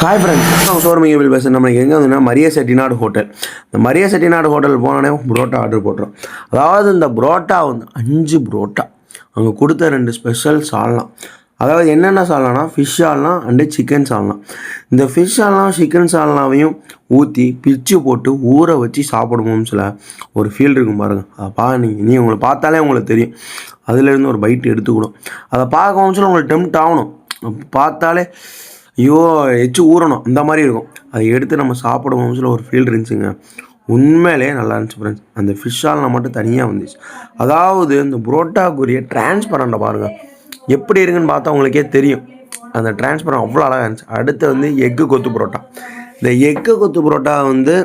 Hi friends, சோர்மிங்க bill பேசுகிறேன். நம்ம எங்கே வந்துன்னா மரிய செட்டிநாடு ஹோட்டல். இந்த மரிய செட்டிநாடு ஹோட்டல் போனோடனே புரோட்டா ஆர்டர் போட்டுரும். அதாவது இந்த புரோட்டா வந்து 5 புரோட்டா, அங்கே கொடுத்த 2 ஸ்பெஷல் சால்னா. அதாவது என்னென்ன சால்னா, ஃபிஷ் சால்னா அண்டு சிக்கன் சால்னா. இந்த ஃபிஷ் சால்னா சிக்கன் சால்னாவையும் ஊற்றி பிச்சு போட்டு ஊற வச்சு சாப்பிடுவோம். சில ஒரு ஃபீல் இருக்கும் பாருங்கள். அதை நீ உங்களை பார்த்தாலே உங்களுக்கு தெரியும். அதுலேருந்து ஒரு பைட்டு எடுத்துக்கணும். அதை பார்க்கவும் சொல்ல உங்களுக்கு டெம்ப்ட் ஆகணும். பார்த்தாலே ஐயோ எச்சு ஊறணும் அந்த மாதிரி இருக்கும். அதை எடுத்து நம்ம சாப்பிடுவோம் சொல்ல ஒரு ஃபீல் இருந்துச்சுங்க. உண்மையிலே நல்லா இருந்துச்சு ஃப்ரெண்ட்ஸ். அந்த ஃபிஷ் சால்னா மட்டும் தனியாக வந்துச்சு. அதாவது இந்த புரோட்டாக்குரிய டிரான்ஸ்பரண்ட்டை பாருங்கள் எப்படி இருக்குன்னு பார்த்தா உங்களுக்கே தெரியும். அந்த டிரான்ஸ்பரண்ட் அவ்வளோ அழகாக இருந்துச்சு. அடுத்து வந்து எக்கு கொத்து புரோட்டா. இந்த எக்கு கொத்து புரோட்டா வந்து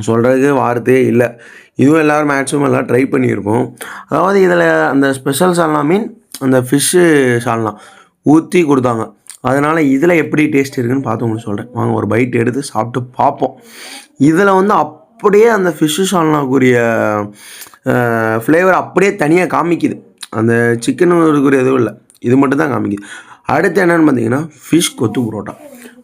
சொல்கிறதுக்கு வார்த்தையே இல்லை. இதுவும் எல்லோரும் மேக்ஸிமம் எல்லாம் ட்ரை பண்ணியிருக்கோம். அதாவது இதில் அந்த ஸ்பெஷல் சால்னா மீன் அந்த ஃபிஷ்ஷு சால்னா ஊற்றி கொடுத்தாங்க. அதனால் இதில் எப்படி டேஸ்ட் இருக்குதுன்னு பார்த்து உங்களுக்கு சொல்கிறேன். வாங்க ஒரு பைட் எடுத்து சாப்பிட்டு பார்ப்போம். இதில் வந்து அப்படியே அந்த ஃபிஷ்ஷு சால்னாக்குரிய ஃப்ளேவர் அப்படியே தனியாக காமிக்குது. அந்த சிக்கன் இருக்கிற எதுவும் இல்லை, இது மட்டும் தான் காமிக்குது. அடுத்து என்னென்னு பார்த்தீங்கன்னா ஃபிஷ் கொத்து புரோட்டா.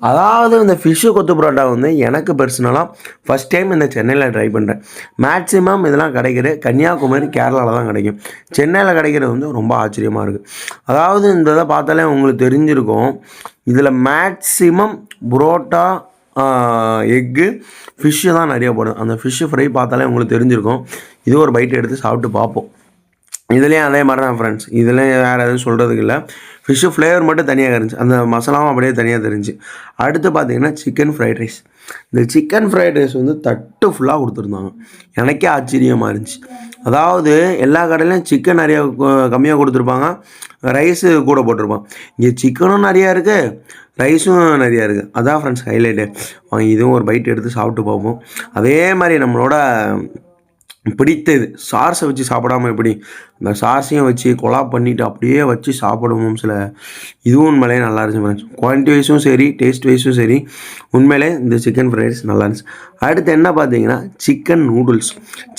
அதாவது இந்த ஃபிஷ்ஷு கொத்து புரோட்டா வந்து எனக்கு பர்சனலாக ஃபஸ்ட் டைம் இந்த சென்னையில் ட்ரை பண்ணுறேன். மேக்ஸிமம் இதெல்லாம் கிடைக்கிற கன்னியாகுமரி கேரளாவில் தான் கிடைக்கும். சென்னையில் கிடைக்கிறது வந்து ரொம்ப ஆச்சரியமாக இருக்குது. அதாவது இந்த இதை பார்த்தாலே உங்களுக்கு தெரிஞ்சிருக்கும். இதில் மேக்ஸிமம் புரோட்டா எக்கு ஃபிஷ்ஷு தான் நிறையா போடும். அந்த ஃபிஷ்ஷு ஃப்ரை பார்த்தாலே உங்களுக்கு தெரிஞ்சிருக்கும். இது ஒரு பைட் எடுத்து சாப்பிட்டு பார்ப்போம். இதுலேயும் அதே மாதிரி தான் ஃப்ரெண்ட்ஸ். இதுலேயும் வேறு எதுவும் சொல்கிறதுக்கு இல்லை. ஃபிஷ்ஷு ஃப்ளேவர் மட்டும் தனியாக இருந்துச்சு, அந்த மசாலாவும் அப்படியே தனியாக தெரிஞ்சு. அடுத்து பார்த்திங்கன்னா சிக்கன் ஃப்ரைட் ரைஸ். இந்த சிக்கன் ஃப்ரைட் ரைஸ் வந்து தட்டு ஃபுல்லாக கொடுத்துருந்தாங்க. எனக்கே ஆச்சரியமாக இருந்துச்சு. அதாவது எல்லா கடையிலையும் சிக்கன் நிறையா கம்மியாக கொடுத்துருப்பாங்க, ரைஸு கூட போட்டிருப்பாங்க. இங்கே சிக்கனும் நிறையா இருக்குது, ரைஸும் நிறையா இருக்குது. அதான் ஃப்ரெண்ட்ஸ் ஹைலைட்டு. வாங்க இதுவும் ஒரு பைட் எடுத்து சாப்பிட்டு பார்ப்போம். அதே மாதிரி நம்மளோட பிடித்தது சார்ஸை வச்சு சாப்பிடாமல் எப்படி அந்த சார்ஸையும் வச்சு கொலாப் பண்ணிவிட்டு அப்படியே வச்சு சாப்பிடுவோம். சில இதுவும் உண்மையிலே நல்லா இருந்துச்சு ஃப்ரெண்ட்ஸ். குவான்டிட்டி வைஸும் சரி, டேஸ்ட் வைஸும் சரி, உண்மையிலே இந்த சிக்கன் ஃப்ரைட் ரைஸ் நல்லா இருந்துச்சு. அடுத்து என்ன பார்த்தீங்கன்னா சிக்கன் நூடுல்ஸ்.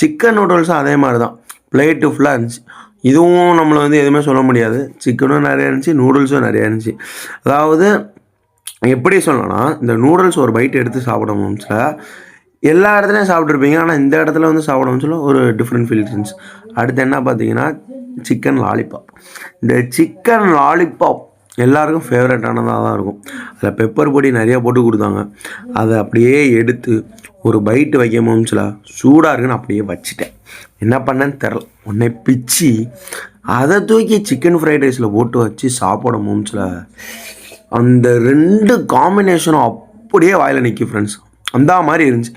சிக்கன் நூடுல்ஸும் அதே மாதிரி தான் பிளேட்டு ஃபுல்லாக இருந்துச்சு. இதுவும் நம்மளை வந்து எதுவுமே சொல்ல முடியாது. சிக்கனும் நிறையா இருந்துச்சு, நூடுல்ஸும் நிறையா இருந்துச்சு. அதாவது எப்படி சொல்லணும்னா இந்த நூடுல்ஸ் ஒரு பைட் எடுத்து சாப்பிடணும். சில எல்லா இடத்துலையும் சாப்பிட்ருப்பீங்க, ஆனால் இந்த இடத்துல வந்து சாப்பிடணும்னு சொல்ல ஒரு டிஃப்ரெண்ட் ஃபீல் இருந்துச்சு. அடுத்து என்ன பார்த்தீங்கன்னா சிக்கன் லாலிபாப். இந்த சிக்கன் லாலிபாப் எல்லாருக்கும் ஃபேவரட்டானதாக தான் இருக்கும். அதில் பெப்பர் பொடி நிறையா போட்டு கொடுத்தாங்க. அதை அப்படியே எடுத்து ஒரு பைட்டு வைக்கணும். சில சூடாக இருக்குன்னு அப்படியே வச்சுட்டேன். என்ன பண்ணேன்னு தெரில. உடனே பிச்சு அதை தூக்கி சிக்கன் ஃப்ரைட் ரைஸில் போட்டு வச்சு சாப்பிடணும். சில அந்த 2 காம்பினேஷனும் அப்படியே வாயில் நிற்கும் ஃப்ரெண்ட்ஸ். அந்த மாதிரி இருந்துச்சு.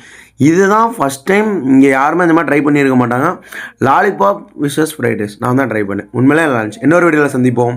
இதுதான் ஃபஸ்ட் டைம். இங்கே யாருமே இந்த மாதிரி ட்ரை பண்ணியிருக்க மாட்டாங்க. லாலிபாப் விசஸ் ஃப்ரைட் ரைஸ் நான் தான் ட்ரை பண்ணேன். உண்மையிலே நல்லா இருந்துச்சு. இன்னொரு வீடியோவில் சந்திப்போம்.